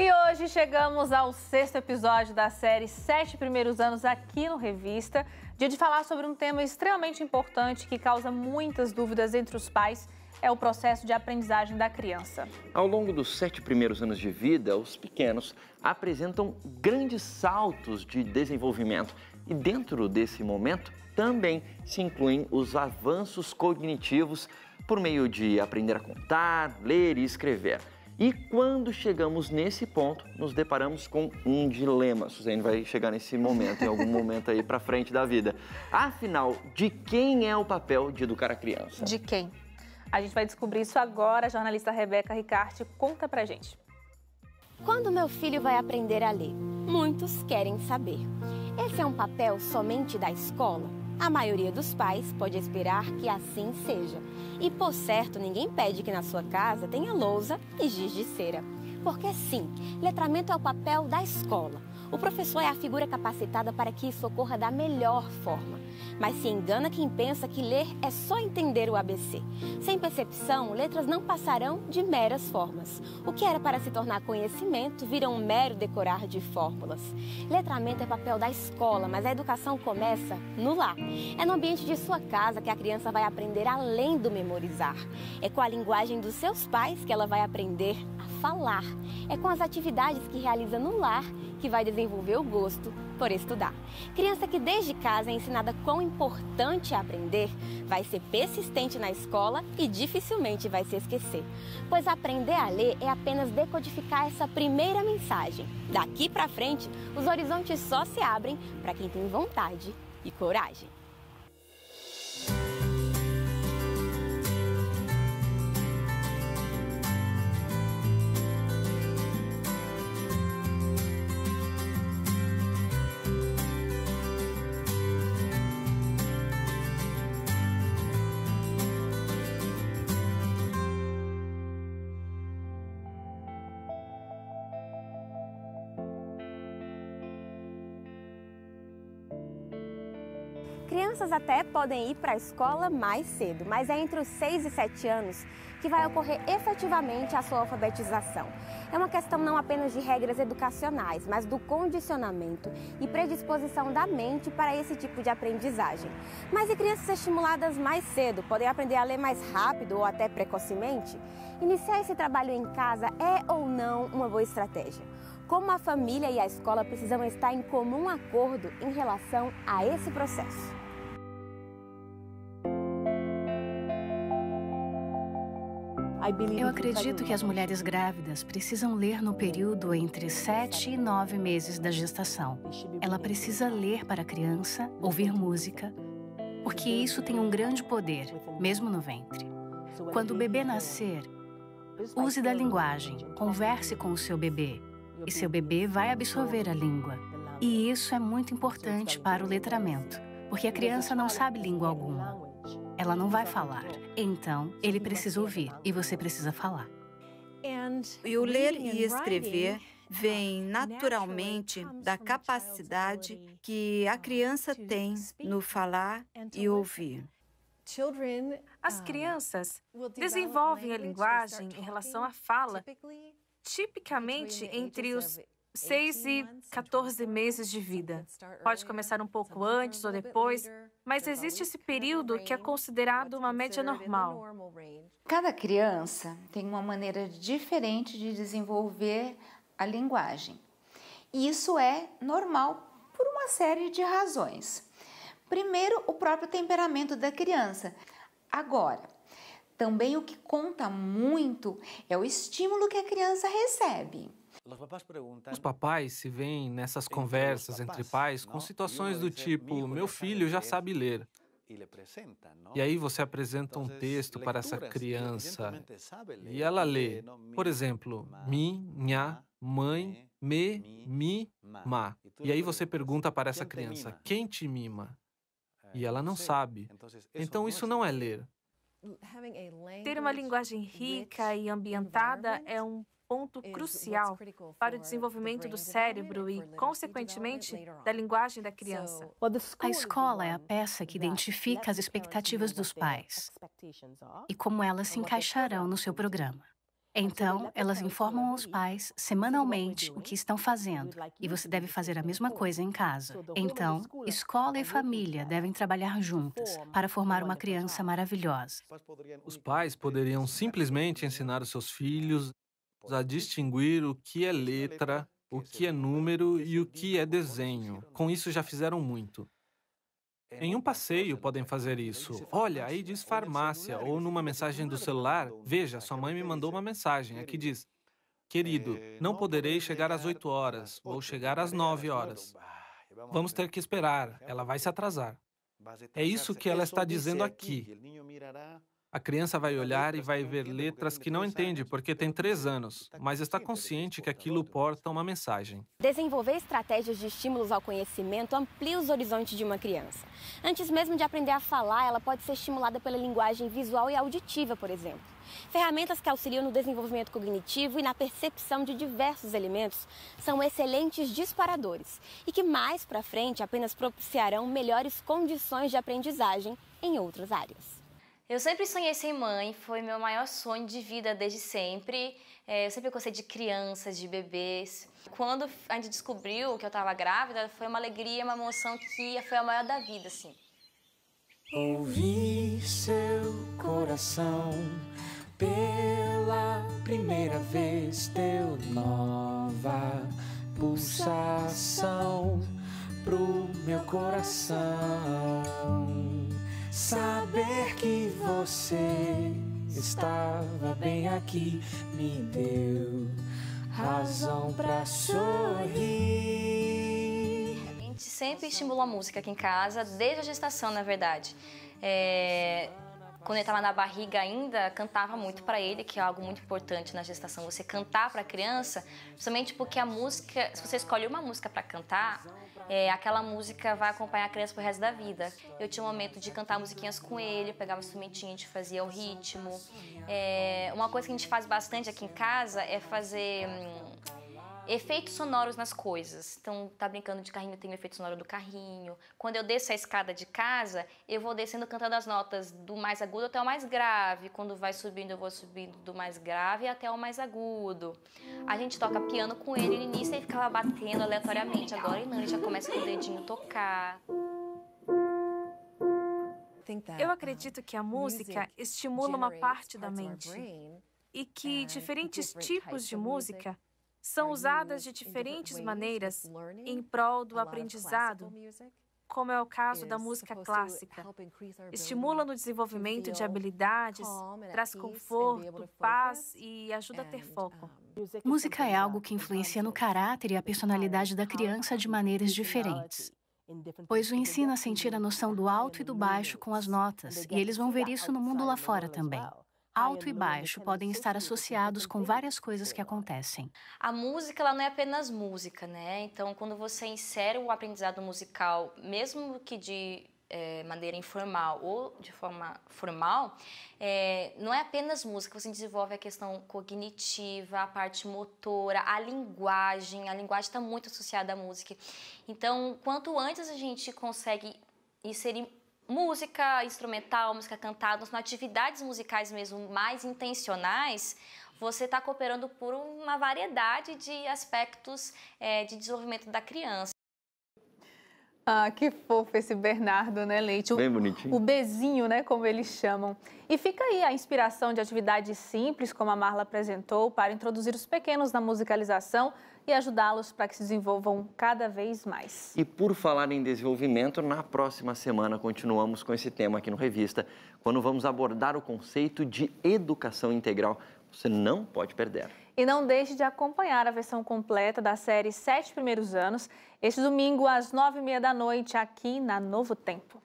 E hoje chegamos ao 6º episódio da série 7 Primeiros Anos aqui no Revista. Dia de falar sobre um tema extremamente importante que causa muitas dúvidas entre os pais, é o processo de aprendizagem da criança. Ao longo dos 7 primeiros anos de vida, os pequenos apresentam grandes saltos de desenvolvimento. E dentro desse momento também se incluem os avanços cognitivos por meio de aprender a contar, ler e escrever. E quando chegamos nesse ponto, nos deparamos com um dilema. Suzane vai chegar nesse momento, em algum momento aí para frente da vida. Afinal, de quem é o papel de educar a criança? De quem? A gente vai descobrir isso agora. A jornalista Rebeca Ricarte conta pra gente. Quando meu filho vai aprender a ler? Muitos querem saber. Esse é um papel somente da escola? A maioria dos pais pode esperar que assim seja. E, por certo, ninguém pede que na sua casa tenha lousa e giz de cera. Porque, sim, letramento é o papel da escola. O professor é a figura capacitada para que isso ocorra da melhor forma. Mas se engana quem pensa que ler é só entender o ABC. Sem percepção, letras não passarão de meras formas. O que era para se tornar conhecimento vira um mero decorar de fórmulas. Letramento é papel da escola, mas a educação começa no lar. É no ambiente de sua casa que a criança vai aprender além do memorizar. É com a linguagem dos seus pais que ela vai aprender a falar. É com as atividades que realiza no lar que vai desenvolver o gosto por estudar. Criança que desde casa é ensinada quão importante é aprender, vai ser persistente na escola e dificilmente vai se esquecer. Pois aprender a ler é apenas decodificar essa primeira mensagem. Daqui para frente, os horizontes só se abrem para quem tem vontade e coragem. Crianças até podem ir para a escola mais cedo, mas é entre os 6 e 7 anos que vai ocorrer efetivamente a sua alfabetização. É uma questão não apenas de regras educacionais, mas do condicionamento e predisposição da mente para esse tipo de aprendizagem. Mas e crianças estimuladas mais cedo podem aprender a ler mais rápido ou até precocemente? Iniciar esse trabalho em casa é ou não uma boa estratégia? Como a família e a escola precisam estar em comum acordo em relação a esse processo? Eu acredito que as mulheres grávidas precisam ler no período entre 7 e 9 meses da gestação. Ela precisa ler para a criança, ouvir música, porque isso tem um grande poder, mesmo no ventre. Quando o bebê nascer, use da linguagem, converse com o seu bebê, e seu bebê vai absorver a língua. E isso é muito importante para o letramento, porque a criança não sabe língua alguma. Ela não vai falar. Então, ele precisa ouvir e você precisa falar. E o ler e escrever vem naturalmente da capacidade que a criança tem no falar e ouvir. As crianças desenvolvem a linguagem em relação à fala, tipicamente entre os 6 e 14 meses de vida. Pode começar um pouco antes ou depois, mas existe esse período que é considerado uma média normal. Cada criança tem uma maneira diferente de desenvolver a linguagem. E isso é normal por uma série de razões. Primeiro, o próprio temperamento da criança. Agora, também o que conta muito é o estímulo que a criança recebe. Os papais se veem nessas conversas entre pais com situações do tipo: meu filho já sabe ler. E aí você apresenta um texto para essa criança e ela lê, por exemplo, minha mãe me mima. E aí você pergunta para essa criança: quem te mima? E ela não sabe. Então isso não é ler. Ter uma linguagem rica e ambientada é um ponto crucial para o desenvolvimento do cérebro e, consequentemente, da linguagem da criança. A escola é a peça que identifica as expectativas dos pais e como elas se encaixarão no seu programa. Então, elas informam aos pais semanalmente o que estão fazendo, e você deve fazer a mesma coisa em casa. Então, escola e família devem trabalhar juntas para formar uma criança maravilhosa. Os pais poderiam simplesmente ensinar os seus filhos a distinguir o que é letra, o que é número e o que é desenho. Com isso, já fizeram muito. Em um passeio, podem fazer isso. Olha, aí diz farmácia, ou numa mensagem do celular. Veja, sua mãe me mandou uma mensagem. Aqui diz, querido, não poderei chegar às 8 horas, vou chegar às 9 horas. Vamos ter que esperar, ela vai se atrasar. É isso que ela está dizendo aqui. A criança vai olhar e vai ver letras que não entende porque tem 3 anos, mas está consciente que aquilo porta uma mensagem. Desenvolver estratégias de estímulos ao conhecimento amplia os horizontes de uma criança. Antes mesmo de aprender a falar, ela pode ser estimulada pela linguagem visual e auditiva, por exemplo. Ferramentas que auxiliam no desenvolvimento cognitivo e na percepção de diversos elementos são excelentes disparadores e que mais para frente apenas propiciarão melhores condições de aprendizagem em outras áreas. Eu sempre sonhei ser mãe, foi meu maior sonho de vida desde sempre. Eu sempre gostei de crianças, de bebês. Quando a gente descobriu que eu estava grávida, foi uma alegria, uma emoção que foi a maior da vida, assim. Ouvi seu coração pela primeira vez, deu nova pulsação pro meu coração. Saber que você estava bem aqui me deu razão pra sorrir. A gente sempre estimulou a música aqui em casa, desde a gestação, na verdade. Quando ele estava na barriga ainda, cantava muito para ele, que é algo muito importante na gestação, você cantar para a criança, justamente porque a música, se você escolhe uma música para cantar, aquela música vai acompanhar a criança pro resto da vida. Eu tinha um momento de cantar musiquinhas com ele, pegava um instrumentinho, a gente fazia o ritmo. Uma coisa que a gente faz bastante aqui em casa é fazer efeitos sonoros nas coisas. Então, tá brincando de carrinho, tem o efeito sonoro do carrinho. Quando eu desço a escada de casa, eu vou descendo cantando as notas do mais agudo até o mais grave. Quando vai subindo, eu vou subindo do mais grave até o mais agudo. A gente toca piano com ele, no início ele ficava batendo aleatoriamente. Agora não, ele já começa com o dedinho a tocar. Eu acredito que a música estimula uma parte da mente e que diferentes tipos de música são usadas de diferentes maneiras em prol do aprendizado, como é o caso da música clássica. Estimula no desenvolvimento de habilidades, traz conforto, paz e ajuda a ter foco. Música é algo que influencia no caráter e a personalidade da criança de maneiras diferentes, pois o ensina a sentir a noção do alto e do baixo com as notas, e eles vão ver isso no mundo lá fora também. Alto e baixo podem estar associados com várias coisas que acontecem. A música, ela não é apenas música, né? Então, quando você insere o aprendizado musical, mesmo que de maneira informal ou de forma formal, não é apenas música, você desenvolve a questão cognitiva, a parte motora, a linguagem está muito associada à música. Então, quanto antes a gente consegue inserir música instrumental, música cantada, nas atividades musicais mesmo mais intencionais, você está cooperando por uma variedade de aspectos de desenvolvimento da criança. Ah, que fofo esse Bernardo, né, Leite? Bem bonitinho. O Bezinho, né, como eles chamam. E fica aí a inspiração de atividades simples, como a Marla apresentou, para introduzir os pequenos na musicalização e ajudá-los para que se desenvolvam cada vez mais. E por falar em desenvolvimento, na próxima semana continuamos com esse tema aqui no Revista, quando vamos abordar o conceito de educação integral. Você não pode perder. E não deixe de acompanhar a versão completa da série 7 Primeiros Anos, este domingo às 9h30 da noite, aqui na Novo Tempo.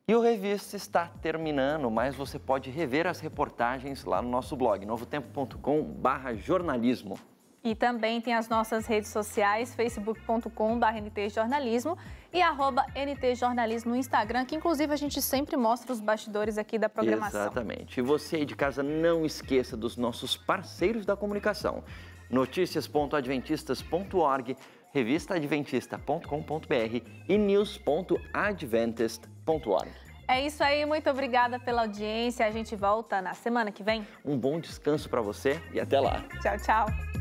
E o Revista está terminando, mas você pode rever as reportagens lá no nosso blog, novotempo.com/jornalismo. E também tem as nossas redes sociais, facebook.com/ntjornalismo e @ntjornalismo no Instagram, que inclusive a gente sempre mostra os bastidores aqui da programação. Exatamente. E você aí de casa, não esqueça dos nossos parceiros da comunicação. Noticias.adventistas.org, revistaadventista.com.br e news.adventist.org. É isso aí, muito obrigada pela audiência. A gente volta na semana que vem. Um bom descanso para você e até lá. Tchau, tchau.